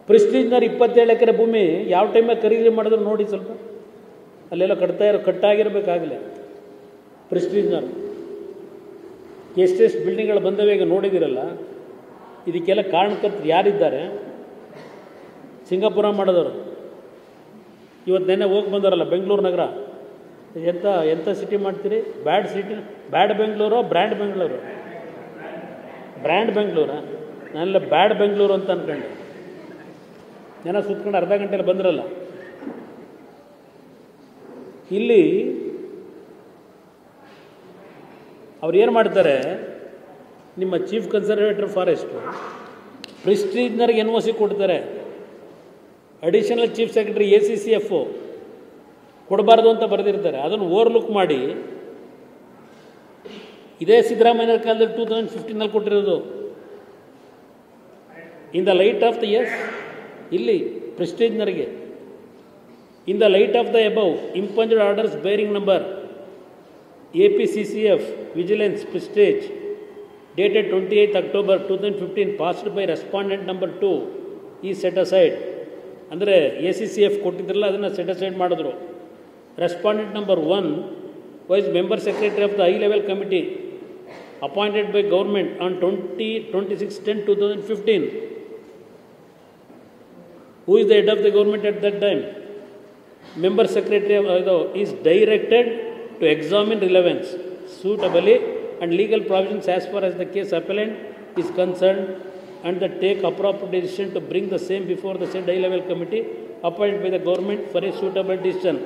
ಪ್ರೆಸ್ಟೀಜ್ನವ್ರು 27 ಎಕರೆ ಭೂಮಿ ಯಾವ ಟೈಮಾಗ ಖರೀದಿ ಮಾಡಿದ್ರು ನೋಡಿ ಸ್ವಲ್ಪ, ಅಲ್ಲೆಲ್ಲ ಕಟ್ಟಾಗಿರ್ಬೇಕಾಗಲೇ ಪ್ರೆಸ್ಟೀಜ್ನವ್ರು. ಎಷ್ಟೆಷ್ಟು ಬಿಲ್ಡಿಂಗ್ಗಳು ಬಂದವೆ ಈಗ ನೋಡಿದಿರಲ್ಲ. ಇದಕ್ಕೆಲ್ಲ ಕಾರಣಕರ್ತರು ಯಾರಿದ್ದಾರೆ? ಸಿಂಗಾಪುರ ಮಾಡಿದವರು. ಇವತ್ತು ನೆನ್ನೆ ಹೋಗಿ ಬಂದವರಲ್ಲ ಬೆಂಗಳೂರು ನಗರ. ಎಂಥ ಸಿಟಿ ಮಾಡ್ತೀರಿ? ಬ್ಯಾಡ್ ಸಿಟಿ, ಬ್ಯಾಡ್ ಬೆಂಗಳೂರು, ಬ್ರ್ಯಾಂಡ್ ಬೆಂಗಳೂರು. ಬ್ರ್ಯಾಂಡ್ ಬೆಂಗಳೂರಾ? ನಾನೆಲ್ಲ ಬ್ಯಾಡ್ ಬೆಂಗಳೂರು ಅಂತ ಅಂದ್ಕೊಂಡೆ. ಜನ ಸುತ್ಕೊಂಡು ಅರ್ಧ ಗಂಟೆಯಲ್ಲಿ ಬಂದ್ರಲ್ಲ. ಇಲ್ಲಿ ಅವ್ರು ಏನು ಮಾಡ್ತಾರೆ, ನಿಮ್ಮ ಚೀಫ್ ಕನ್ಸರ್ವೇಟರ್ ಫಾರೆಸ್ಟು ಪ್ರೆಸ್ಟೀಜ್ನವ್ರಿಗೆ NOC ಕೊಡ್ತಾರೆ. ಅಡಿಷನಲ್ ಚೀಫ್ ಸೆಕ್ರೆಟರಿ ACCF ಕೊಡಬಾರ್ದು ಅಂತ ಬರೆದಿರ್ತಾರೆ. ಅದನ್ನು ಓವರ್ಲುಕ್ ಮಾಡಿ ಇದೇ ಸಿದ್ದರಾಮಯ್ಯನ ಕಾಲದಲ್ಲಿ 2015ನಲ್ಲಿ ಕೊಟ್ಟಿರೋದು. In the light of the ಇಲ್ಲಿ ಪ್ರೆಸ್ಟೀಜ್ನರಿಗೆ in the light of the above impugned orders bearing number APCCF vigilance prestige dated 28th October 2015 passed by respondent number 2 ಈ ಸೆಟ್ ಅಸೈಡ್. ಅಂದರೆ ACCF ಕೊಟ್ಟಿದ್ರಲ್ಲ, ಅದನ್ನು ಸೆಟ್ ಅಸೈಡ್ ಮಾಡಿದ್ರು. Respondent number 1 was member secretary of the high level committee appointed by government on 26/10/2015. Who is the head of the government at that time? Member secretary is directed to examine relevance, suitably and legal provisions as far as the case appellant is concerned, and that take appropriate decision to bring the same before the said high level committee appointed by the government for a suitable decision.